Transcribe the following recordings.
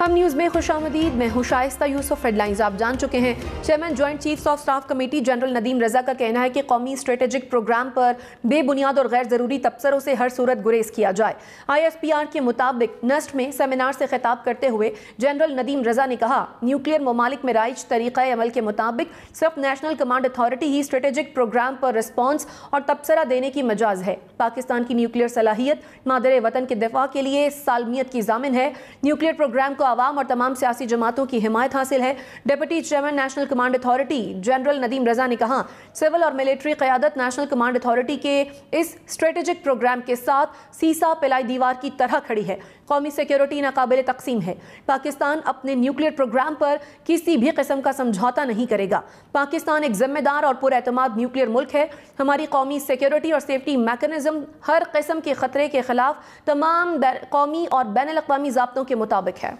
हम न्यूज़ में खुशामदीद। मैं हूं शाइस्ता यूसुफ। हेडलाइंस आप जान चुके हैं। Chairman joint chiefs of staff committee general Nadeem Raza का कहना है कि कौमी स्ट्रेटेजिक प्रोग्राम पर बेबुनियाद और गैर ज़रूरी तबसरों से हर सूरत गुरेज किया जाए। ISPR के मुताबिक नस्ट में सेमिनार से खिताब करते हुए जनरल नदीम रजा ने कहा, न्यूक्लियर ममालिक में राइज तरीक़ा अमल के मुताबिक सिर्फ नेशनल कमांड अथॉरिटी ही स्ट्रेटेजिक प्रोग्राम पर रिस्पॉन्स और तबसरा देने की मजाज है। पाकिस्तान की न्यूक्लियर सलाहियत मादरे वतन के दिफा के लिए सालमियत की जामिन है। न्यूक्लियर प्रोग्राम को आवाम और तमाम सियासी जमातों की हिमायत हासिल है। Deputy chairman national command authority general Nadeem Raza ने कहा, सिविल और मिलिट्री क़यादत नेशनल कमांड अथॉरिटी के इस स्ट्रेटेजिक प्रोग्राम के साथ सीसा पिलाई दीवार की तरह खड़ी है। कौमी सिक्योरिटी नाकाबिल तकसीम है। पाकिस्तान अपने न्यूक्लियर प्रोग्राम पर किसी भी किस्म का समझौता नहीं करेगा। पाकिस्तान एक जिम्मेदार और पुरएतमाद न्यूक्लियर मुल्क है। हमारी कौमी सिक्योरिटी और सेफ्टी मैकेनिज्म हर किस्म के खतरे के खिलाफ तमाम कौमी और बैनुल-अक़वामी ज़ाब्तों के मुताबिक है।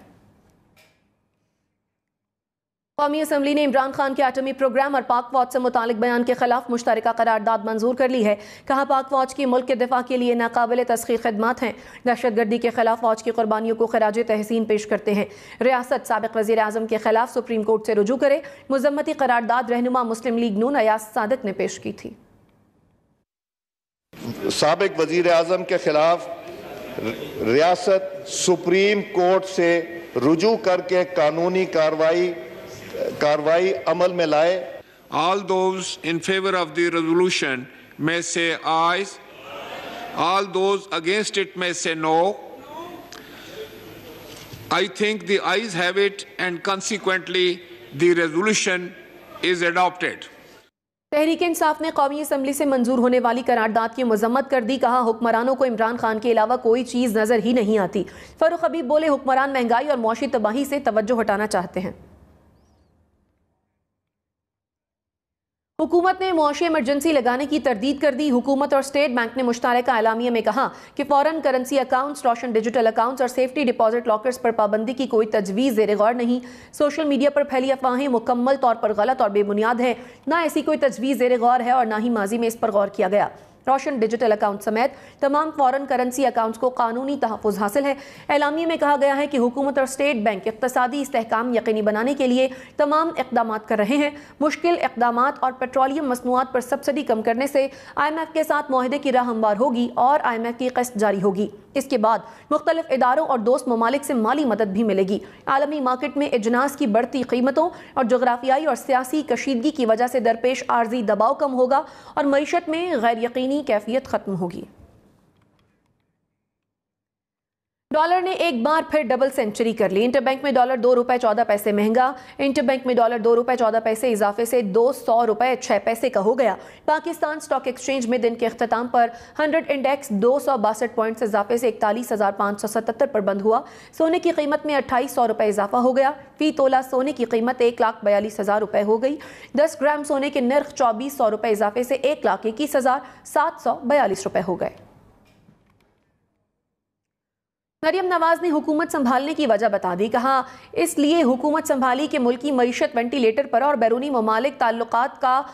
कौमी असम्बली ने इमरान खान के एटमी प्रोग्राम और पाक फौज से मुतालिक बयान के खिलाफ मुश्तरका करारदाद मंजूर कर ली है। कहा, पाक फौज की मुल्क के दिफा के लिए नाकाबिल तस्खीर खिदमत हैं। दहशतगर्दी के खिलाफ फौज की कुर्बानियों को खराज तहसीन पेश करते हैं। रियासत साबिक वज़ीर आज़म के खिलाफ सुप्रीम कोर्ट से रुजू करे। मुज़म्मती करारदाद रहनुमा मुस्लिम लीग नून अयाज सादिक ने पेश की थी। साबिक वज़ीर आज़म के खिलाफ रियासत सुप्रीम कोर्ट से रुजू करके कानूनी कार्रवाई अमल में लाए। All those in favor of the resolution may say ayes. All those against it may say no. I think the ayes have it and consequently the resolution is adopted. Tehreek Insaf ने कौमी assembly से मंजूर होने वाली करारदाद की मजम्मत कर दी। कहा, हुक्मरानों को इमरान खान के अलावा कोई चीज़ नजर ही नहीं आती। फरूख हबीब बोले, हुक्मरान महंगाई और मौशी तबाही से तवज्जो हटाना चाहते हैं। हुकूमत ने मुआशी इमरजेंसी लगाने की तरदीद कर दी। हुकूमत और स्टेट बैंक ने मुश्तरका एलामिया में कहा कि फॉरेन करेंसी अकाउंट्स, रोशन डिजिटल अकाउंट्स और सेफ्टी डिपॉजिट लॉकर्स पर पाबंदी की कोई तजवीज़ ज़ेर गौर नहीं। सोशल मीडिया पर फैली अफवाहें मुकम्मल तौर पर गलत और बेबुनियाद है। ना ऐसी कोई तजवीज़ ज़ेर गौर है और ना ही माजी में इस पर गौर किया गया। रोशन डिजिटल अकाउंट समेत तमाम फॉरेन करेंसी अकाउंट्स को कानूनी तहफ़्फ़ुज़ हासिल है। एलामिया में कहा गया है कि हुकूमत और स्टेट बैंक इक़्तिसादी इस्तेहकाम यकीनी बनाने के लिए तमाम इक़दामात कर रहे हैं। मुश्किल इक़दामात और पेट्रोलियम मसनूआत पर सब्सिडी कम करने से IMF के साथ मुआहदे की राह हमवार होगी और IMF की क़िस्त जारी होगी। इसके बाद मुख्तलिफ इदारों और दोस्त ममालिक से माली मदद भी मिलेगी। आलमी मार्केट में इजनास की बढ़ती कीमतों और जोग्राफियाई और सियासी कशीदगी की वजह से दरपेश आर्जी दबाव कम होगा और मईशत में गैर यकीनी कैफियत खत्म होगी। डॉलर ने एक बार फिर डबल सेंचुरी कर ली। इंटरबैंक में डॉलर 2 रुपए 14 पैसे महंगा। इंटरबैंक में डॉलर 2 रुपए 14 पैसे इजाफे से 200 रुपए 6 पैसे का हो गया। पाकिस्तान स्टॉक एक्सचेंज में दिन के अख्ताम पर 100 इंडेक्स 262 पॉइंट से इजाफे से 41,577 पर बंद हुआ। सोने की कीमत में 2800 रुपए इजाफा हो गया। फी तोला सोने की कीमत 1,42,000 रुपए हो गई। 10 ग्राम सोने के नर्ख 2400 रुपए इजाफे से 1,21,742 रुपए हो गए। मरियम नवाज ने हुकूमत संभालने की वजह बता दी। कहा, इसलिए हुकूमत संभाली कि मुल्की मईशत वेंटिलेटर पर और बैरूनी ममालिक ताल्लुकात का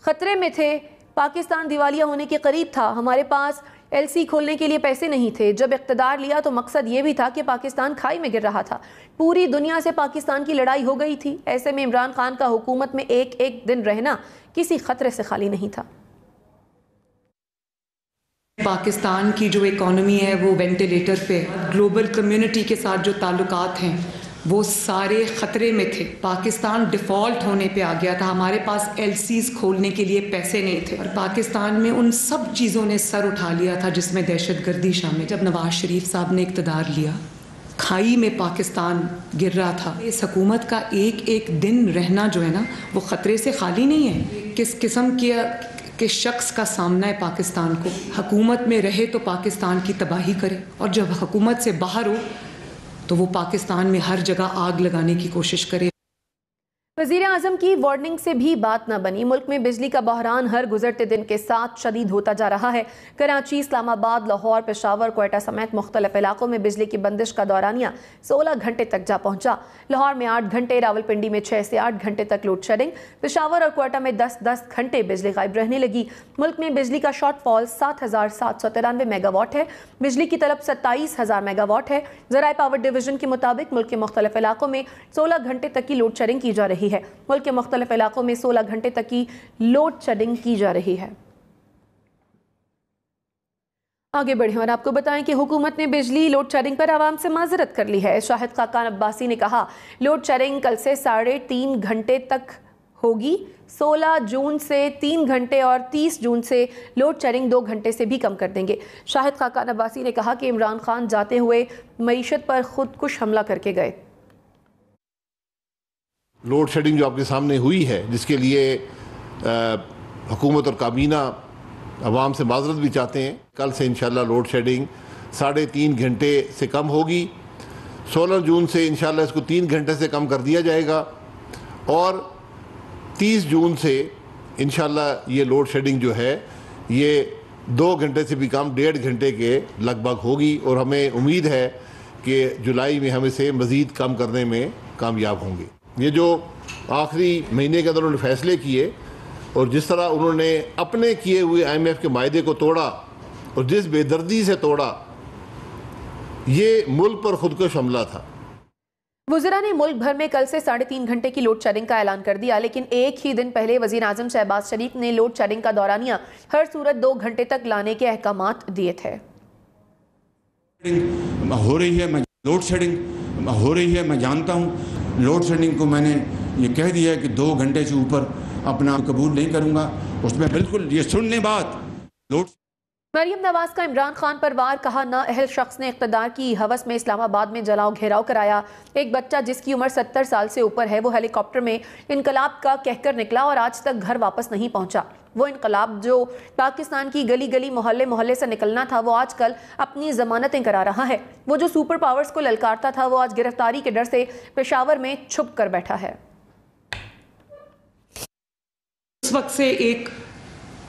खतरे में थे। पाकिस्तान दिवालिया होने के करीब था। हमारे पास LC खोलने के लिए पैसे नहीं थे। जब इख्तदार लिया तो मकसद ये भी था कि पाकिस्तान खाई में गिर रहा था। पूरी दुनिया से पाकिस्तान की लड़ाई हो गई थी। ऐसे में इमरान खान का हुकूमत में एक एक दिन रहना किसी खतरे से खाली नहीं था। पाकिस्तान की जो इकॉनमी है वो वेंटिलेटर पे, ग्लोबल कम्युनिटी के साथ जो ताल्लुकात हैं वो सारे ख़तरे में थे। पाकिस्तान डिफ़ॉल्ट होने पे आ गया था। हमारे पास LCs खोलने के लिए पैसे नहीं थे और पाकिस्तान में उन सब चीज़ों ने सर उठा लिया था जिसमें दहशतगर्दी शामिल। जब नवाज शरीफ साहब ने इक़्तिदार लिया, खाई में पाकिस्तान गिर रहा था। इस हुकूमत का एक एक दिन रहना जो है ना वो ख़तरे से खाली नहीं है। किस किस्म के शख्स का सामना है पाकिस्तान को। हुकूमत में रहे तो पाकिस्तान की तबाही करे और जब हुकूमत से बाहर हो तो वो पाकिस्तान में हर जगह आग लगाने की कोशिश करे। वज़ीर आज़म की वार्निंग से भी बात न बनी। मुल्क में बिजली का बहरान हर गुजरते दिन के साथ शदीद होता जा रहा है। कराची, इस्लामाबाद, लाहौर, पेशावर, क्वेटा समेत मुख्तलिफ इलाकों में बिजली की बंदिश का दौरानिया 16 घंटे तक जा पहुंचा। लाहौर में 8 घंटे, रावलपिंडी में 6 से 8 घंटे तक लोड शेडिंग, पेशावर और क्वेटा में 10-10 घंटे बिजली गायब रहने लगी। मुल्क में बिजली का शॉर्टफॉल 7,793 मेगावाट है। बिजली की तलब 27,000 मेगावाट है। ज़राए पावर डिवीजन के मुताबिक मुल्क के मुख्तलिफ इलाकों में 16 घंटे तक की लोड शेडिंग की जा रही है। मुल्क के मुख्तलिफ इलाकों में 16 घंटे तक की लोड शेडिंग की जा रही है। आगे बढ़े और आपको बताएं कि हुकूमत ने बिजली लोड शेडिंग पर आवाम से माजरत कर ली है। शाहिद खाकान अब्बासी ने कहा, लोड शेडिंग कल से 3.5 घंटे तक होगी। 16 जून से 3 घंटे और 30 जून से लोड शेडिंग 2 घंटे से भी कम कर देंगे। शाहिद खाकान अब्बासी ने कहा कि इमरान खान जाते हुए मईशत पर खुदकुश हमला करके गए। लोड शेडिंग जो आपके सामने हुई है, जिसके लिए हुकूमत और काबीना अवाम से माजरत भी चाहते हैं, कल से इंशाल्लाह लोड शेडिंग 3.5 घंटे से कम होगी। 16 जून से इंशाल्लाह इसको 3 घंटे से कम कर दिया जाएगा और 30 जून से इंशाल्लाह ये लोड शेडिंग जो है ये 2 घंटे से भी कम 1.5 घंटे के लगभग होगी और हमें उम्मीद है कि जुलाई में हम इसे मज़ीद कम करने में कामयाब होंगे। ये जो आखिरी महीने के अंदर उन्होंने फैसले किए और जिस तरह उन्होंने अपने किए हुए IMF के मायदे को तोड़ा और जिस बेदर्दी से तोड़ा, ये मुल्क पर खुदकुश हमला था। वज़ीरा ने मुल्क भर में कल से 3.5 घंटे की लोड शेडिंग का ऐलान कर दिया, लेकिन एक ही दिन पहले वज़ीर आज़म शहबाज शरीफ ने लोड शेडिंग का दौरानिया हर सूरत 2 घंटे तक लाने के अहकामात दिए थे। हो रही है, लोड शेडिंग हो रही है, मैं जानता हूँ। लोड शेडिंग को मैंने ये कह दिया है कि 2 घंटे से ऊपर अपना कबूल नहीं करूँगा। उसमें बिल्कुल ये सुन लें बात। लोड मरियम नवाज का इमरान खान पर वार, कहा ना अहल शख्स ने इक़्तिदार की हवस में इस्लामाबाद में जलाओ घेराव कराया। एक बच्चा जिसकी उम्र 70 साल से ऊपर है वो हेलीकॉप्टर में इनकलाब का कहकर निकला और आज तक घर वापस नहीं पहुंचा। वो इनकलाब जो पाकिस्तान की गली गली मोहल्ले मोहल्ले से निकलना था वो आजकल अपनी जमानतें करा रहा है। वो जो सुपर पावर्स को ललकारता था वो आज गिरफ्तारी के डर से पेशावर में छुप कर बैठा है। उस वक्त से एक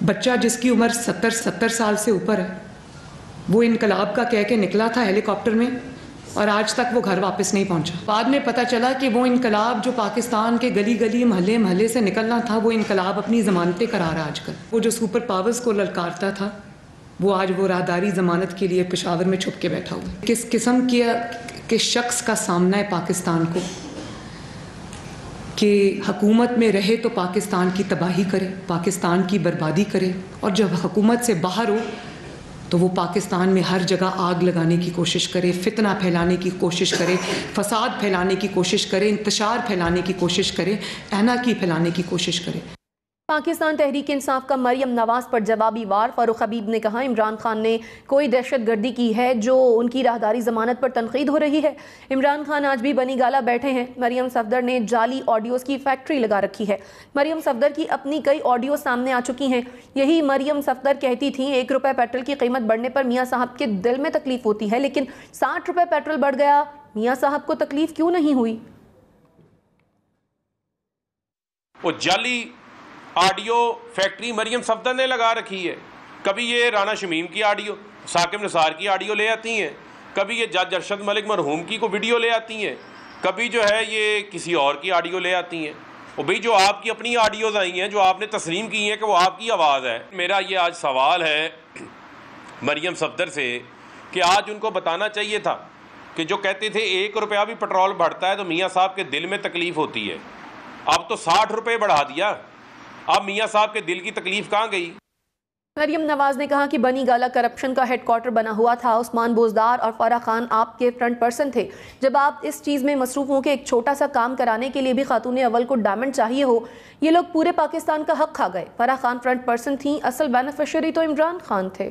बच्चा जिसकी उम्र 70 साल से ऊपर है वो इनकलाब का कह के निकला था हेलीकॉप्टर में और आज तक वो घर वापस नहीं पहुंचा। बाद में पता चला कि वो इनकलाब जो पाकिस्तान के गली गली महल्ले महल्ले से निकलना था वो इनकलाब अपनी ज़मानतें करा रहा। आजकल वो जो सुपर पावर्स को ललकारता था वो आज वो राहदारी ज़मानत के लिए पेशावर में छुप के बैठा हुआ। किस किस्म के शख्स का सामना है पाकिस्तान को कि हुकूमत में रहे तो पाकिस्तान की तबाही करे, पाकिस्तान की बर्बादी करे, और जब हुकूमत से बाहर हो तो वो पाकिस्तान में हर जगह आग लगाने की कोशिश करे, फितना फैलाने की कोशिश करे, फसाद फैलाने की कोशिश करे, इंतशार फैलाने की कोशिश करे, एनाकी फैलाने की कोशिश करे। पाकिस्तान तहरीक इंसाफ का मरियम नवाज पर जवाबी वार। फारूक हबीब ने कहा, इमरान खान ने कोई दहशत गर्दी की है जो उनकी राहदारी जमानत पर तनकीद हो रही है। इमरान खान आज भी बनी गाला बैठे हैं। मरियम सफदर ने जाली ऑडियोज़ की फैक्ट्री लगा रखी है। मरियम सफदर की अपनी कई ऑडियो सामने आ चुकी हैं। यही मरियम सफदर कहती थी 1 रुपये पेट्रोल की कीमत बढ़ने पर मियाँ साहब के दिल में तकलीफ होती है, लेकिन 60 रुपये पेट्रोल बढ़ गया, मियाँ साहब को तकलीफ क्यों नहीं हुई। वो जाली ऑडियो फैक्ट्री मरियम सफदर ने लगा रखी है। कभी ये राना शमीम की ऑडियो, साकिब निसार की ऑडियो ले आती हैं, कभी ये जज अरशद मलिक मरहूम की को वीडियो ले आती हैं, कभी जो है ये किसी और की ऑडियो ले आती हैं। और भाई जो आपकी अपनी ऑडियोज़ आई हैं, जो आपने तस्लीम की हैं कि वो आपकी आवाज़ है। मेरा ये आज सवाल है मरियम सफदर से कि आज उनको बताना चाहिए था कि जो कहते थे 1 रुपया भी पेट्रोल बढ़ता है तो मियाँ साहब के दिल में तकलीफ़ होती है, अब तो 60 रुपये बढ़ा दिया, अब मियाँ साहब के दिल की तकलीफ कहाँ गई। मरियम नवाज ने कहा कि बनी गाला करप्शन का हेडक्वार्टर बना हुआ था। उस्मान बोजदार और फराह खान आपके फ्रंट पर्सन थे। जब आप इस चीज़ में मसरूफ हो कि एक छोटा सा काम कराने के लिए भी खातून अव्वल को डायमंड चाहिए हो, ये लोग पूरे पाकिस्तान का हक खा गए। फराह खान फ्रंट पर्सन थी, असल बेनिफिशियरी तो इमरान खान थे।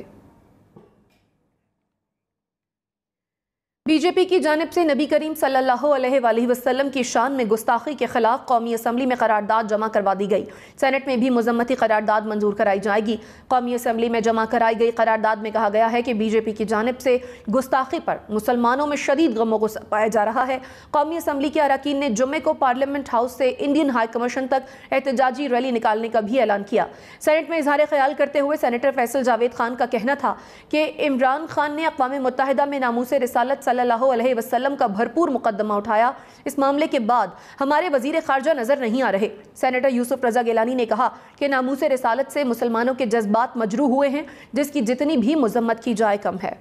बीजेपी की जानिब से नबी करीम सल्लल्लाहु अलैहि वसल्लम की शान में गुस्ताखी के खिलाफ कौमी असम्बली में करारदाद जमा करवा दी गई। सेनेट में भी मुजम्मती करारदाद मंजूर कराई जाएगी। कौमी असम्बली में जमा कराई गई करारदाद में कहा गया है कि बीजेपी की जानिब से गुस्ताखी पर मुसलमानों में शदीद गम गुस्सा पाया जा रहा है। कौमी असम्बली के अरकान ने जुम्मे को पार्लियामेंट हाउस से इंडियन हाई कमीशन तक एहतजाजी रैली निकालने का भी ऐलान किया। सेनेट में इजहार ख्याल करते हुए सेनेटर फैसल जावेद खान का कहना था कि इमरान खान ने अक़वाम मुत्तहिदा में नामूसे रिसालत सल्लल्लाहु अलैहि वसल्लम का भरपूर मुकदमा उठाया। इस मामले के बाद हमारे वजीर खारजा नजर नहीं आ रहे। सेनेटर यूसुफ रजा गिलानी ने कहा कि नामूसे रिसालत से मुसलमानों के जज्बात मजरूह हुए हैं, जिसकी जितनी भी मजम्मत की जाए कम है।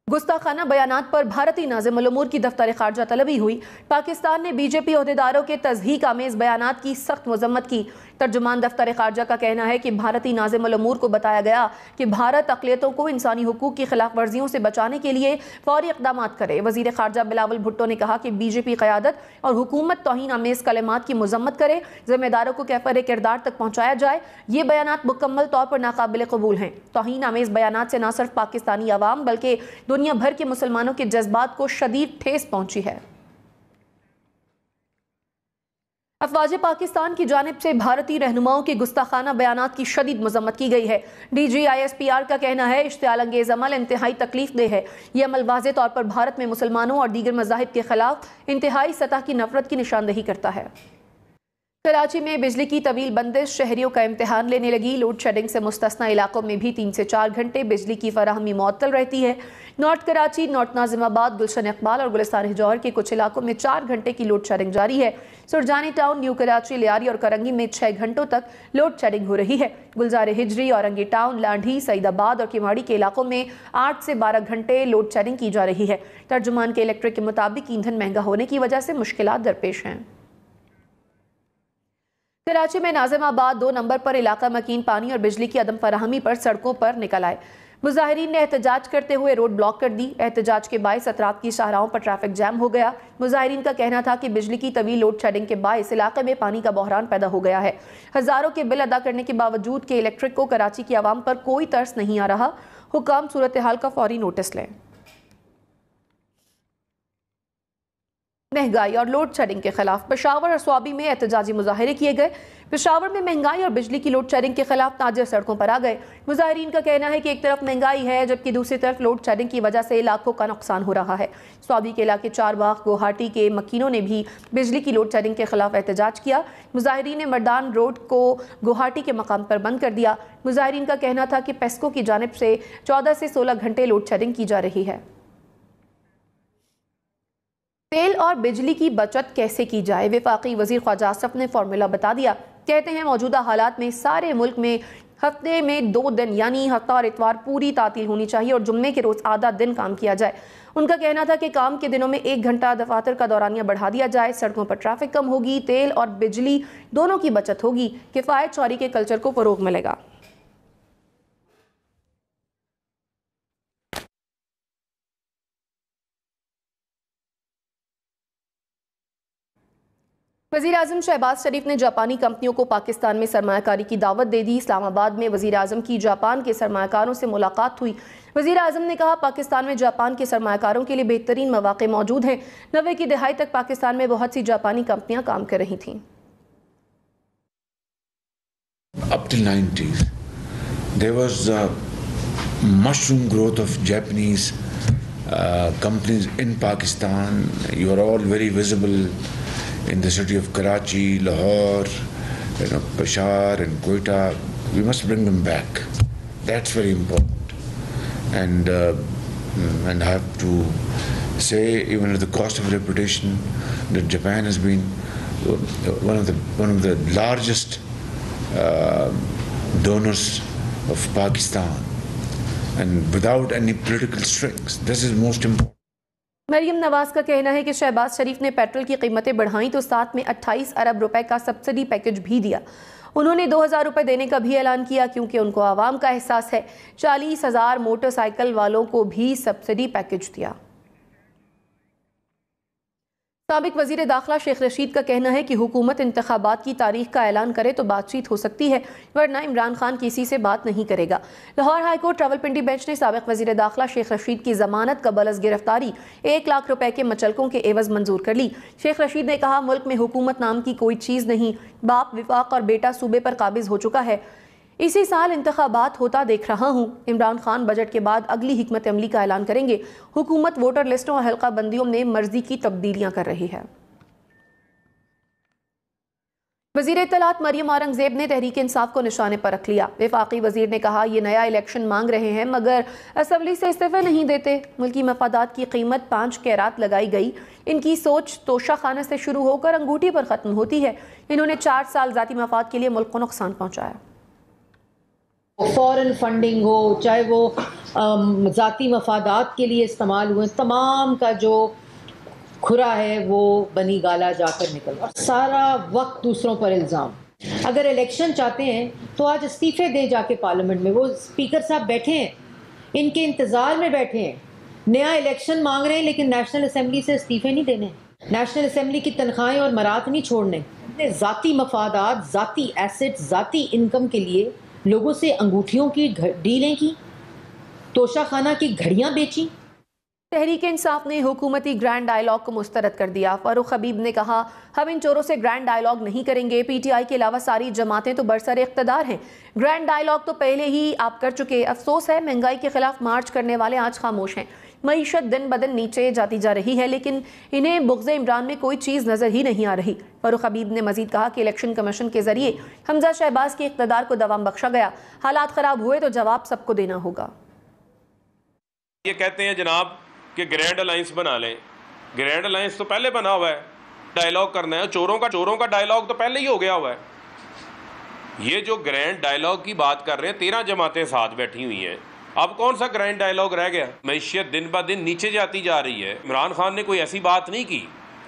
गुस्ताखाना बयानात पर भारतीय नाज़िमुल उमूर की दफ्तर खारजा तलबी हुई। पाकिस्तान ने बीजेपी ओहदेदारों के तज़हीक आमेज़ बयानात की सख्त मजम्मत की। तर्जुमान दफ्तर खारजा का कहना है कि भारतीय नाज़िमुल उमूर को बताया गया कि भारत अक़लियतों को इंसानी हुकूक की खिलाफ वर्जियों से बचाने के लिए फौरी इक़दामात करे। वज़ीर खारजा बिलावल भुट्टो ने कहा कि बीजेपी क़यादत और हुकूमत तौहीन आमेज़ कलिमात की मजम्मत करे, ज़िम्मेदारों को कैफ़र किरदार तक पहुँचाया जाए। ये बयानात मुकम्मल तौर पर नाकाबिल कबूल हैं। तौहीन आमेज़ बयानात से न सिर्फ पाकिस्तानी अवाम बल्कि दुनिया भर के मुसलमानों के जज्बात को शदीद ठेस पहुंची है। अफवाज पाकिस्तान की जानिब से भारतीय रहनुमाओं के गुस्ताखाना बयानात की शदीद मजम्मत की गई है। DGISPR का कहना है इश्तियाल अंगेज़ अमल इंतहाई तकलीफ दे है। यह अमल वाज़े तौर पर भारत में मुसलमानों और दीगर मज़ाहिब के खिलाफ इंतहाई सतह की नफरत की निशानदेही करता है। कराची में बिजली की तवील बंदिश शहरियों का इम्तिहान लेने लगी। लोड शेडिंग से मुस्तस्ना इलाकों में भी 3 से 4 घंटे बिजली की फराहमी मुअत्तल रहती है। नॉर्थ कराची, नॉर्थ नाजिमाबाद, गुलशन इकबाल और गुलिस्तान हिजौर के कुछ इलाकों में 4 घंटे की लोड शेडिंग जारी है। सुरजानी टाउन, न्यू कराची, लियारी और करंगी में 6 घंटों तक लोड शेडिंग हो रही है। गुलजार हिजरी, औरंगी टाउन, लांढी, सईदाबाद और किमाड़ी के इलाकों में 8 से 12 घंटे लोड शेडिंग की जा रही है। तर्जुमान के इलेक्ट्रिक के मुताबिक ईंधन महंगा होने की वजह से मुश्किलात दरपेश हैं। कराची में नाज़िमाबाद 2 नंबर पर इलाका मकीन पानी और बिजली की अदम फराहमी पर सड़कों पर निकल आए। मुजाहिरीन ने एहतजाज करते हुए रोड ब्लॉक कर दी। एहतजाज के बायस अतराफ की शाहराहों पर ट्रैफिक जैम हो गया। मुजाहिरीन का कहना था कि बिजली की तवील लोड शेडिंग के बायस इलाके में पानी का बहरान पैदा हो गया है। हजारों के बिल अदा करने के बावजूद के इलेक्ट्रिक को कराची की आवाम पर कोई तरस नहीं आ रहा। हुकाम सूरत हाल का फौरी नोटिस लें। महंगाई और लोड शेडिंग के खिलाफ पेशावर और स्वाबी में एहतजाजी मुजाहिरे किए गए। पेशावर में महंगाई और बिजली की लोड शेडिंग के खिलाफ ताजिर सड़कों पर आ गए। मुजाहिरीन का कहना है कि एक तरफ महंगाई है जबकि दूसरी तरफ लोड शेडिंग की वजह से लाखों का नुकसान हो रहा है। स्वाबी के इलाके चारबाग, गुवाहाटी के मकीनों ने भी बिजली की लोड शेडिंग के खिलाफ एहतजाज किया। मुजाहिरीन ने मर्दान रोड को गुवाहाटी के मकाम पर बंद कर दिया। मुजाहिरीन का कहना था कि पेस्को की जानिब से 14 से 16 घंटे लोड शेडिंग की जा रही है। तेल और बिजली की बचत कैसे की जाए, वफाकी वजीर ख्वाजा आसफ ने फार्मूला बता दिया। कहते हैं मौजूदा हालात में सारे मुल्क में हफ्ते में 2 दिन यानी हफ्ता और इतवार पूरी तातील होनी चाहिए और जुम्मे के रोज आधा दिन काम किया जाए। उनका कहना था कि काम के दिनों में 1 घंटा दफातर का दौरानिया बढ़ा दिया जाए। सड़कों पर ट्रैफिक कम होगी, तेल और बिजली दोनों की बचत होगी, किफायत चोरी के कल्चर को फरोग मिलेगा। वज़ीर आज़म शहबाज शरीफ ने जापानी कंपनियों को पाकिस्तान में सरमायाकारी की दावत दे दी। इस्लामाबाद में वज़ीर आज़म की जापान के सरमायाकारों से मुलाकात हुई। वज़ीर आज़म ने कहा पाकिस्तान में जापान के सरमायाकारों के लिए बेहतरीन मौक़े मौजूद हैं। 90 की दहाई तक पाकिस्तान में बहुत सी जापानी कंपनियां काम कर रही थीं। Up till 90s, there was a mushroom growth of Japanese companies in Pakistan. You are all very visible in the city of Karachi, Lahore, Peshawar and Quetta. We must bring them back. That's very important. And I have to say, even at the cost of reputation, that Japan has been one of the largest donors of Pakistan, and without any political strings. This is most important. Maryam Nawaz का कहना है कि शहबाज शरीफ ने petrol की कीमतें बढ़ाई तो साथ में 28 अरब रुपए का सब्सिडी पैकेज भी दिया। उन्होंने 2000 रुपए देने का भी ऐलान किया क्योंकि उनको आवाम का एहसास है। 40,000 मोटरसाइकिल वालों को भी सब्सिडी पैकेज दिया। साबिक वजीर दाखिला शेख रशीद का कहना है कि हुकूमत इंतखाबात की तारीख का ऐलान करे तो बातचीत हो सकती है, वरना इमरान खान किसी से बात नहीं करेगा। लाहौर हाईकोर्ट रावलपिंडी बेंच ने साबिक वजीर दाखिला शेख रशीद की जमानत कबल अज गिरफ्तारी 1 लाख रुपए के मचलकों के एवज मंजूर कर ली। शेख रशीद ने कहा, मुल्क में हुकूमत नाम की कोई चीज़ नहीं, बाप विफाक और बेटा सूबे पर काबिज हो चुका है। इसी साल इंतखाबात होता देख रहा हूँ। इमरान खान बजट के बाद अगली हिकमत अमली का ऐलान करेंगे। हुकूमत वोटर लिस्टों और हल्का बंदियों में मर्जी की तब्दीलियां कर रही है। वजीर इत्तलात मरियम औरंगजेब ने तहरीक इंसाफ को निशाने पर रख लिया। वफाकी वजीर ने कहा, ये नया इलेक्शन मांग रहे हैं मगर असम्बली से इस्तीफे नहीं देते। मुल्की मफादात की कीमत 5 कैरात लगाई गई। इनकी सोच तोशा खाने से शुरू होकर अंगूठी पर ख़त्म होती है। इन्होंने 4 साल ज़ाती मफाद के लिए मुल्क को नुकसान पहुँचाया। फॉरेन फंडिंग हो, चाहे वो ज़ाती मफादात के लिए इस्तेमाल हुए, तमाम का जो खुरा है वो बनी गाला जाकर निकल, और सारा वक्त दूसरों पर इल्ज़ाम। अगर इलेक्शन चाहते हैं तो आज इस्तीफ़े दें जाके पार्लियामेंट में। वो स्पीकर साहब बैठे हैं, इनके इंतज़ार में बैठे हैं, नया इलेक्शन मांग रहे हैं, लेकिन नेशनल असम्बली से इस्तीफ़े नहीं देने, नेशनल असम्बली की तनख्वाहें और मरात नहीं छोड़ने। ज़ाती मफादात, ज़ाती एसेट, ज़ाती इनकम के लिए लोगों से अंगूठियों की डीलें की, तोशा खाना की घड़ियां बेची। तहरीक इंसाफ ने हुकूमती ग्रैंड डायलॉग को मुस्तरद कर दिया। फारूक हबीब ने कहा, हम इन चोरों से ग्रैंड डायलॉग नहीं करेंगे। PTI के अलावा सारी जमातें तो बरसरे इख्तदार हैं, ग्रैंड डायलॉग तो पहले ही आप कर चुके। अफसोस है महंगाई के खिलाफ मार्च करने वाले आज खामोश हैं। मईशत दिन ब दिन नीचे जाती जा रही है, लेकिन इन्हें बुग़्ज़ इमरान में कोई चीज़ नज़र ही नहीं आ रही। फारूक हबीब ने मजीद कहा कि इलेक्शन कमीशन के जरिए हमजा शहबाज के इक़्तिदार को दवाम बख्शा गया। हालात ख़राब हुए तो जवाब सबको देना होगा। ये कहते हैं जनाब कि ग्रैंड अलायंस बना लें। ग्रैंड अलायंस तो पहले बना हुआ है, डायलॉग करना है। चोरों का डायलॉग तो पहले ही हो गया हुआ है। ये जो ग्रैंड डायलॉग की बात कर रहे हैं, 13 जमातें साथ बैठी हुई हैं, अब कौन सा ग्रैंड डायलॉग रह गया? मैशियत दिन ब दिन नीचे जाती जा रही है। इमरान खान ने कोई ऐसी बात नहीं की,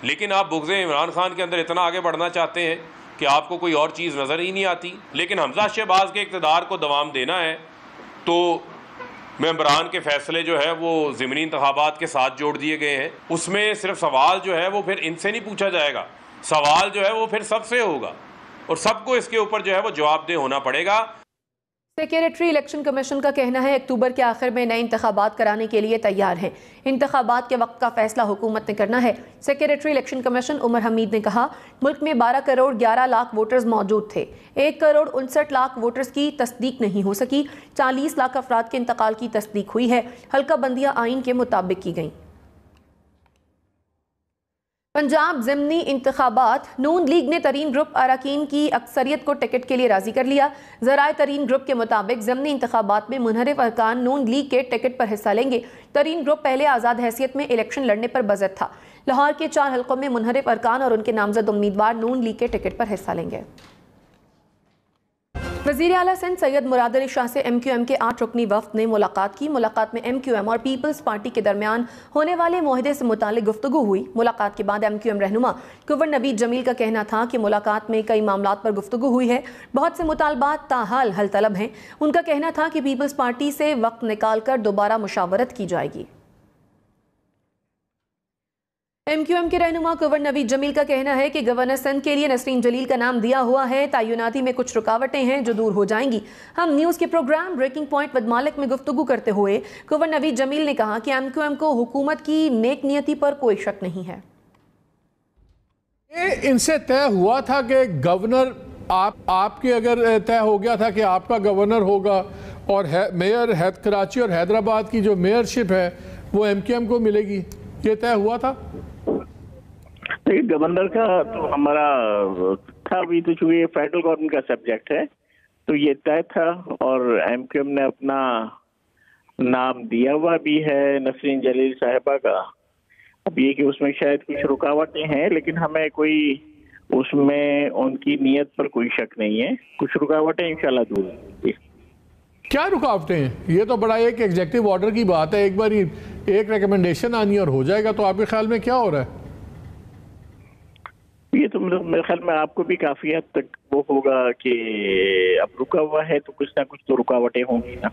लेकिन आप बुग़्ज़े इमरान खान के अंदर इतना आगे बढ़ना चाहते हैं कि आपको कोई और चीज़ नज़र ही नहीं आती। लेकिन हमजा शहबाज के इक़्तिदार को दवाम देना है तो मेंबरान के फैसले जो है वो ज़िमनी इंतखाबात के साथ जोड़ दिए गए हैं। उसमें सिर्फ सवाल जो है वो फिर इनसे नहीं पूछा जाएगा, सवाल जो है वो फिर सबसे होगा और सबको इसके ऊपर जो है वो जवाबदेह होना पड़ेगा। सेक्रेटरी इलेक्शन कमीशन का कहना है अक्टूबर के आखिर में नए इंतखाबात कराने के लिए तैयार हैं। इंतखाबात के वक्त का फैसला हुकूमत ने करना है। Secretary election commission Umar Hamid ने कहा, मुल्क में 12 करोड़ 11 लाख वोटर्स मौजूद थे। 1 करोड़ 59 लाख वोटर्स की तस्दीक नहीं हो सकी। 40 लाख अफराद के इंतकाल की तस्दीक हुई है। हल्का बंदियाँ आइन के मुताबिक की गईं। पंजाब ज़िमनी इंतखाबात, नून लीग ने तरीन ग्रुप अरकान की अक्सरियत को टिकट के लिए राजी कर लिया। ज़राए तरीन ग्रुप के मुताबिक ज़िमनी इंतखाबात में मुनहरिफ अरकान नून लीग के टिकट पर हिस्सा लेंगे। तरीन ग्रुप पहले आज़ाद हैसियत में इलेक्शन लड़ने पर बज़द था। लाहौर के 4 हल्कों में मुनहरिफ अरकान और उनके नामजद उम्मीदवार नून लीग के टिकट पर हिस्सा लेंगे। वज़ीर आला सिंध सैयद मुराद अली शाह से MQM के 8 रुकनी वफ़द ने मुलाकात की। मुलाकात में MQM और पीपल्स पार्टी के दरमियान होने वाले मुआहदे से मुतालिक गुफ्तगू हुई। मुलाकात के बाद MQM रहनुमा कुंवर नवीद जमील का कहना था कि मुलाकात में कई मामलात पर गुफ्तगू हुई है, बहुत से मुतालबात ताहाल हल तलब हैं। उनका कहना था कि पीपल्स पार्टी से वक्त निकाल कर दोबारा मुशावरत की जाएगी। MQM के रहनुमा कुंवर नवीद जमील का कहना है कि गवर्नर सिंध के लिए नसरीन जलील का नाम दिया हुआ है। तयनाती में कुछ रुकावटें हैं जो दूर हो जाएंगी। हम न्यूज़ के प्रोग्राम ब्रेकिंग पॉइंट विद मालिक में गुफ्तगू करते हुए कुंवर नवीद जमील ने कहा कि MQM को हुकूमत की नेक नियति पर कोई शक नहीं है। इनसे तय हुआ था कि गवर्नर आपके अगर तय हो गया था कि आपका गवर्नर होगा और मेयर कराची और हैदराबाद की जो मेयरशिप है वो MQM को मिलेगी, ये तय हुआ था। गवर्नर का तो हमारा था, अभी तो चूंकि ये फेडरल गवर्नमेंट का सब्जेक्ट है तो ये तय था और MQM ने अपना नाम दिया हुआ भी है नसरीन जलील साहिबा का। अब ये कि उसमें शायद कुछ रुकावटें हैं, लेकिन हमें कोई उसमें उनकी नीयत पर कोई शक नहीं है। कुछ रुकावटें इंशाल्लाह दूर होंगी। क्या रुकावटें हैं? ये तो बड़ा एक एग्जेक्टिव ऑर्डर की बात है, एक बार एक रिकमेंडेशन आनी और हो जाएगा। तो आपके ख्याल में क्या हो रहा है? ये तो मेरे ख्याल में आपको भी काफी हद तक वो होगा कि अब रुका हुआ है तो कुछ ना कुछ तो रुकावटें होंगी ना।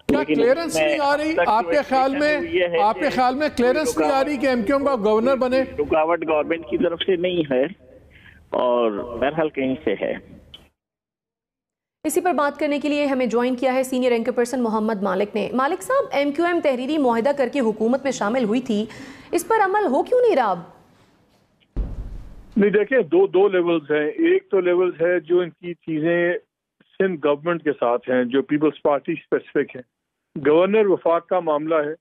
क्या क्लियरेंस नहीं आ रही आपके ख्याल में? आपके ख्याल में क्लियरेंस नहीं आ रही कि एमक्यूएम का गवर्नर बने? रुकावट गवर्नमेंट की तरफ से नहीं है और बहरहाल कहीं से है। इसी पर बात करने के लिए हमें ज्वाइन किया है सीनियर एंकर पर्सन मोहम्मद मालिक ने। मालिक साहब, एमक्यूएम तहरीरी मुआहदा करके हुकूमत में शामिल हुई थी, इस पर अमल हो क्यों नहीं रहा अब? नहीं, देखिए दो लेवल्स हैं। एक तो लेवल्स है जो इनकी चीजें सिंध गवर्नमेंट के साथ हैं, जो पीपल्स पार्टी स्पेसिफिक है। गवर्नर वफाक का मामला है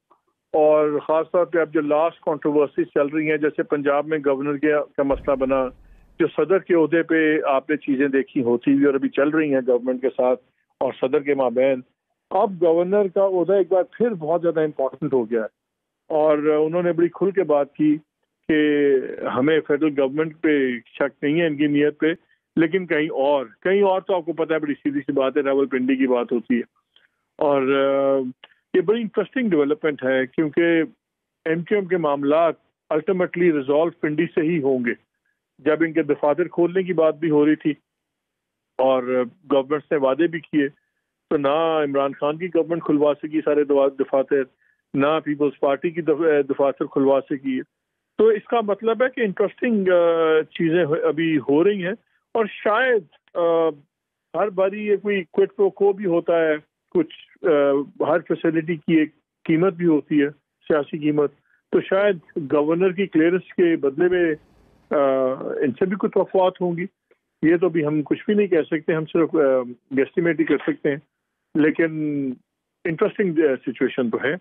और ख़ास तौर पे अब जो लास्ट कंट्रोवर्सी चल रही हैं, जैसे पंजाब में गवर्नर का मसला बना, जो सदर के ओहदे पे आपने चीज़ें देखी होती हुई और अभी चल रही हैं गवर्नमेंट के साथ और सदर के माबैन। अब गवर्नर का ओहदा एक बार फिर बहुत ज़्यादा इम्पोर्टेंट हो गया है और उन्होंने बड़ी खुल के बात की कि हमें फेडरल गवर्नमेंट पे शक नहीं है इनकी नीयत पे, लेकिन कहीं और तो आपको पता है बड़ी सीधी सी बात है, रावलपिंडी की बात होती है। और ये बड़ी इंटरेस्टिंग डेवलपमेंट है क्योंकि एमक्यूएम के मामला अल्टीमेटली रिजॉल्व पिंडी से ही होंगे। जब इनके दफातर खोलने की बात भी हो रही थी और गवर्नमेंट ने वादे भी किए, तो ना इमरान खान की गवर्नमेंट खुलवा सकी सारे दफातर, ना पीपल्स पार्टी की दफातर खुलवा सकी। तो इसका मतलब है कि इंटरेस्टिंग चीज़ें अभी हो रही हैं और शायद हर बारी ये कोई क्विड प्रो को भी होता है, कुछ हर फैसिलिटी की एक कीमत भी होती है, सियासी कीमत। तो शायद गवर्नर की क्लियरेंस के बदले में इनसे भी कुछ वफात होंगी। ये तो भी हम कुछ भी नहीं कह सकते, हम सिर्फ गेस्टिमेट ही कर सकते हैं, लेकिन इंटरेस्टिंग सिचुएशन तो है।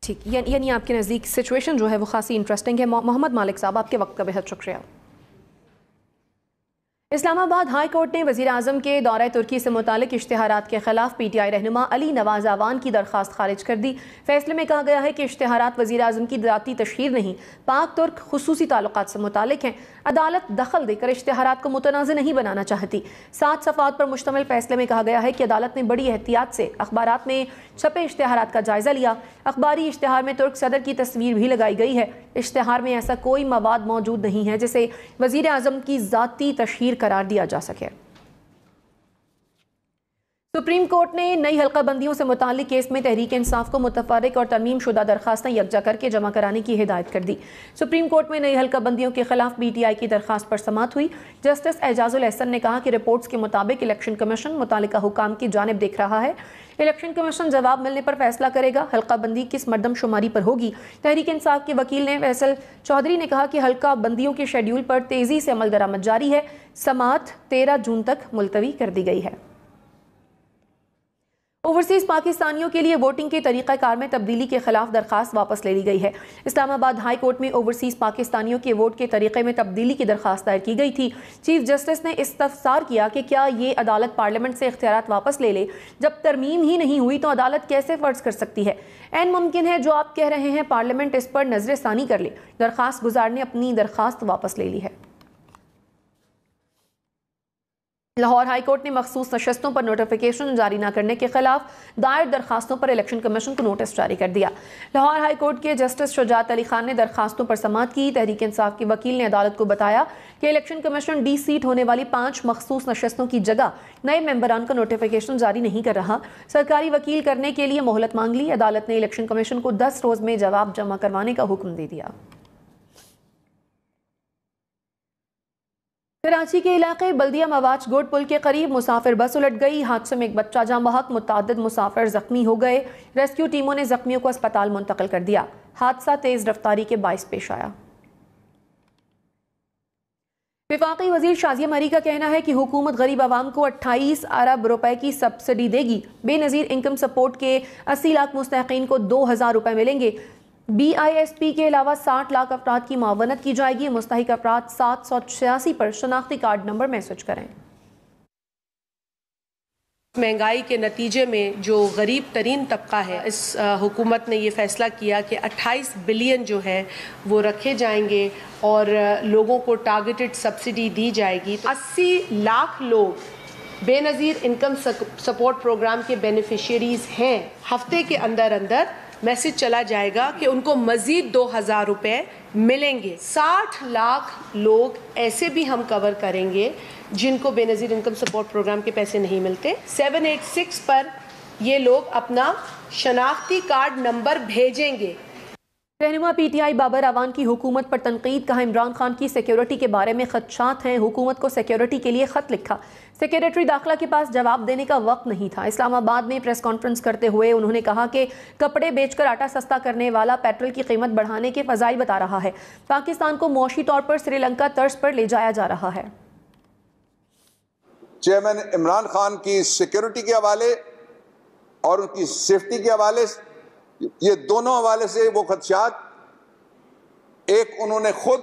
ठीक, यानी आपके नज़दीक सिचुएशन जो है वो खासी इंटरेस्टिंग है। मोहम्मद मालिक साहब, आपके वक्त का बेहद शुक्रिया। इस्लामाबाद हाई कोर्ट ने वज़ीर आज़म के दौरे तुर्की से मुतालिक इश्तिहारात के खिलाफ पीटीआई रहनुमा अली नवाज आवान की दरख्वास्त खारिज कर दी। फैसले में कहा गया है कि इश्तिहारात वज़ीर आज़म की ज़ाती तशहीर नहीं, पाक तुर्क खुसूसी ताल्लुकात से मुतालिक हैं। अदालत दखल देकर इश्तिहारात को मुतनाज़ नहीं बनाना चाहती। 7 सफ़ात पर मुश्तमिल फैसले में कहा गया है कि अदालत ने बड़ी एहतियात से अखबारात में छपे इश्तिहारात का जायज़ा लिया। अखबारी इश्तिहार में तुर्क सदर की तस्वीर भी लगाई गई है। इश्तिहार में ऐसा कोई मवाद मौजूद नहीं है जिसे वज़ीर आज़म की ज़ाती तशहीर करार दिया जा सके। सुप्रीम कोर्ट ने नई हल्काबंदियों से मुताल्लिक केस में तहरीक इंसाफ को मुतफर्रिक और तरमीम शुदा दरखास्तें यकजा करके जमा कराने की हिदायत कर दी। सुप्रीम कोर्ट में नई हल्काबंदियों के खिलाफ पीटीआई की दरखास्त पर समाअत हुई। जस्टिस एजाजुल एहसन ने कहा कि रिपोर्ट्स के मुताबिक इलेक्शन कमीशन मुतालिका हुकाम की जानिब देख रहा है। इलेक्शन कमीशन जवाब मिलने पर फैसला करेगा हल्काबंदी किस मरदमशुमारी पर होगी। तहरीक इंसाफ के वकील ने फैसल चौधरी ने कहा कि हल्काबंदियों के शेड्यूल पर तेजी से अमल दरामद जारी है। समाअत 13 जून तक मुलतवी कर दी गई है। ओवरसीज पाकिस्तानियों के लिए वोटिंग के तरीक़ाकार में तब्दीली के खिलाफ दरखास्त वापस ले ली गई है। इस्लामाबाद हाई कोर्ट में ओवरसीज पाकिस्तानियों के वोट के तरीक़े में तब्दीली की दरखास्त दायर की गई थी। चीफ जस्टिस ने इस्तफसार किया कि क्या ये अदालत पार्लियामेंट से इख्तियारात वापस ले ले। जब तरमीम ही नहीं हुई तो अदालत कैसे फ़र्ज कर सकती है। ऐन मुमकिन है जो आप कह रहे हैं पार्लियामेंट इस पर नजरसानी कर ले। दरखास्त गुजार ने अपनी दरखास्त वापस ले ली है। लाहौर हाई कोर्ट ने मखसूस नशस्तों पर नोटिफिकेशन जारी न करने के खिलाफ दायर दरखास्तों पर इलेक्शन कमीशन को नोटिस जारी कर दिया। लाहौर हाई कोर्ट के जस्टिस शुजात अली खान ने दरखास्तों पर समाअत की। तहरीक इंसाफ के वकील ने अदालत को बताया कि इलेक्शन कमीशन डी सीट होने वाली 5 मखसूस नशस्तों की जगह नए मेंबरान का नोटिफिकेशन जारी नहीं कर रहा। सरकारी वकील करने के लिए मोहलत मांग ली। अदालत ने इलेक्शन कमीशन को 10 रोज में जवाब जमा करवाने का हुक्म दे दिया। कराची के इलाके बल्दिया मवाज गोड पुल के करीब मुसाफिर बस उलट गई। हादसे में एक बच्चा जाँ बहक, मुतादिद मुसाफिर जख्मी हो गए। रेस्क्यू टीमों ने जख्मियों को अस्पताल मुंतकिल कर दिया। हादसा तेज रफ्तारी के बाइस पेश आया। वफाकी वजीर शाजिया मरी का कहना है कि हुकूमत गरीब आवाम को 28 अरब रुपए की सब्सिडी देगी। बेनज़ीर इनकम सपोर्ट के 80 लाख मुस्तहिकीन को 2000 रुपए मिलेंगे। BISP के अलावा 60 लाख अफराद की मावनत की जाएगी। मुस्तहिक अफराद 786 पर शनाख्ती कार्ड नंबर मैसेज करें। महंगाई के नतीजे में जो गरीब तरीन तबका है, इस हुकूमत ने ये फ़ैसला किया कि 28 बिलियन जो है वो रखे जाएंगे और लोगों को टारगेटेड सब्सिडी दी जाएगी। 80 लाख लोग बेनज़ीर इनकम सपोर्ट प्रोग्राम के बेनिफिशियरीज़ हैं। हफ्ते के अंदर अंदर मैसेज चला जाएगा कि उनको मजीद 2000 रुपए मिलेंगे। 60 लाख लोग ऐसे भी हम कवर करेंगे जिनको बेनज़ीर इनकम सपोर्ट प्रोग्राम के पैसे नहीं मिलते। 786 पर ये लोग अपना शनाख्ती कार्ड नंबर भेजेंगे। रहनुमा पीटीआई बाबर अवान की हुकूमत पर तनकीद, कहा इमरान खान की सिक्योरिटी के बारे में खदशात हैं, हुकूमत को सिक्योरिटी के लिए खत लिखा, सेक्रेटरी दाखिला के पास जवाब देने का वक्त नहीं था। इस्लामाबाद में प्रेस कॉन्फ्रेंस करते हुए उन्होंने कहा कि कपड़े बेचकर आटा सस्ता करने वाला पेट्रोल की कीमत बढ़ाने के फजाइल बता रहा है, पाकिस्तान को मौशी तौर पर श्रीलंका तर्ज पर ले जाया जा रहा है। चेयरमैन इमरान खान की सिक्योरिटी के हवाले और उनकी सेफ्टी के हवाले, ये दोनों हवाले से वो खदशात एक उन्होंने खुद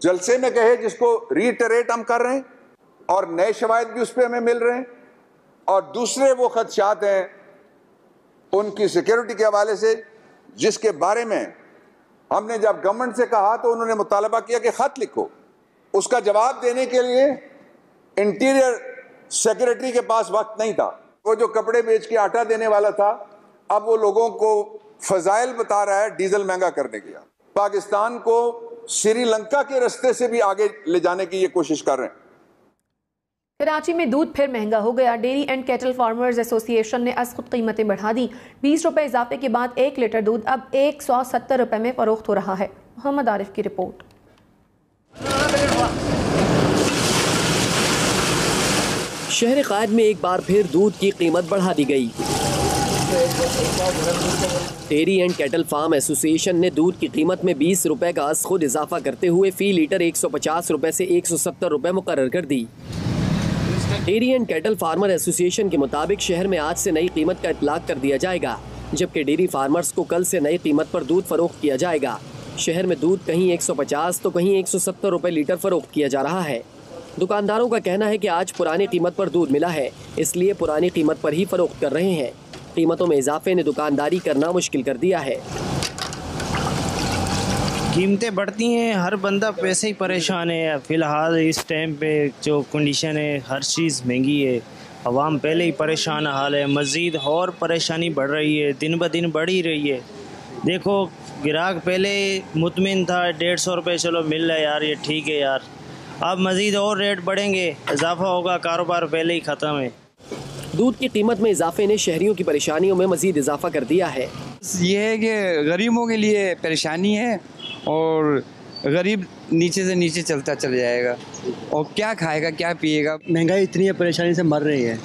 जलसे में कहे, जिसको रीटरेट हम कर रहे हैं और नए शवाहिद भी उस पर हमें मिल रहे हैं, और दूसरे वो खदशात हैं उनकी सिक्योरिटी के हवाले से, जिसके बारे में हमने जब गवर्नमेंट से कहा तो उन्होंने मुतालबा किया कि खत लिखो। उसका जवाब देने के लिए इंटीरियर सेक्रेटरी के पास वक्त नहीं था। वो जो कपड़े बेच के आटा देने वाला था, अब वो लोगों को फजाइल बता रहा है डीजल महंगा करने के। पाकिस्तान को श्रीलंका के रास्ते से भी आगे ले जाने की ये कोशिश कर रहे हैं। कराची में दूध फिर महंगा हो गया। Dairy and cattle farmers association ने अज खुद कीमतें बढ़ा दी। 20 रुपए इजाफे के बाद 1 लीटर दूध अब 170 रुपए में फरोख्त हो रहा है। मोहम्मद आरिफ की रिपोर्ट। शहर कायद में एक बार फिर दूध की कीमत बढ़ा दी गई। Dairy and cattle farm association ने दूध की कीमत में 20 रुपए का अज खुद इजाफा करते हुए फी लीटर 150 रुपए से 170 रुपए मुकर्रर कर दी। Dairy and cattle farmer association के मुताबिक शहर में आज से नई कीमत का इतलाक कर दिया जाएगा, जबकि डेयरी फार्मर्स को कल से नई कीमत पर दूध फरोख्त किया जाएगा। शहर में दूध कहीं 150 तो कहीं 170 रुपए लीटर फरोख्त किया जा रहा है। दुकानदारों का कहना है कि आज पुरानी कीमत पर दूध मिला है, इसलिए पुरानी कीमत पर ही फरोख्त कर रहे हैं। कीमतों में इजाफे ने दुकानदारी करना मुश्किल कर दिया है। कीमतें बढ़ती हैं, हर बंदा पैसे ही परेशान है। फ़िलहाल इस टाइम पे जो कंडीशन है, हर चीज़ महंगी है। अवाम पहले ही परेशान हाल है, मज़ीद और परेशानी बढ़ रही है, दिन ब दिन बढ़ ही रही है। देखो ग्राहक पहले मुतमिन था, 150 रुपये चलो मिल रहा है यार, ये ठीक है यार। अब मज़ीद और रेट बढ़ेंगे, इजाफा होगा, कारोबार पहले ही ख़त्म है। दूध की कीमत में इजाफे ने शहरियों की परेशानियों में मज़ीद इजाफा कर दिया है। ये है कि गरीबों के लिए परेशानी है और गरीब नीचे से नीचे चलता चल जाएगा, और क्या खाएगा क्या पिएगा। महंगाई इतनी है, परेशानी से मर रही है,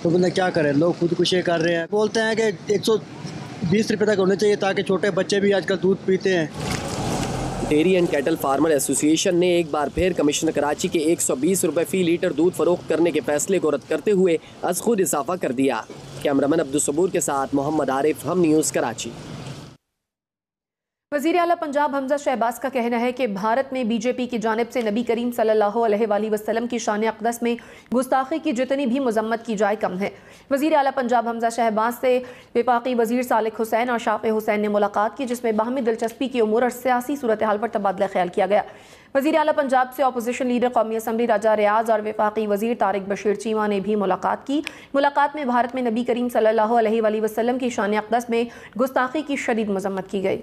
तो बंदा क्या करे। लोग खुदकुशी कर रहे हैं, बोलते हैं कि 120 रुपये तक होने चाहिए ताकि छोटे बच्चे भी आजकल दूध पीते हैं। Dairy and cattle farmer association ने एक बार फिर कमिश्नर कराची के 120 रुपए फी लीटर दूध फरोख्त करने के फैसले को रद्द करते हुए अज खुद इजाफा कर दिया। कैमरामैन अब्दुल सबूर के साथ मोहम्मद आरिफ, हम न्यूज़ कराची। वज़ीर आला पंजाब हमजा शहबाज का कहना है कि भारत में बीजेपी की जानिब से नबी करीम सल्लल्लाहु अलैहि वसल्लम की शान अक़दस में गुस्ताखी की जितनी भी मजम्मत की जाए कम है। वज़ीर आला पंजाब हमजा शहबाज से वफाकी वज़ीर सालिक हुसैन और शाफ़े हुसैन ने मुलाकात की, जिसमें बाहमी दिलचस्पी की उमूर और सियासी सूरत हाल पर तबादला ख्याल किया गया। वज़ीर आला पंजाब से अपोजिशन लीडर कौमी असम्बली राजा रियाज और वफाकी वज़ीर तारिक बशीर चीमा ने भी मुलाकात की। मुलाकात में भारत में नबी करीम सल्लल्लाहु अलैहि वसल्लम की शान अक़दस में गुस्ताखी की शदीद मजम्मत की गई।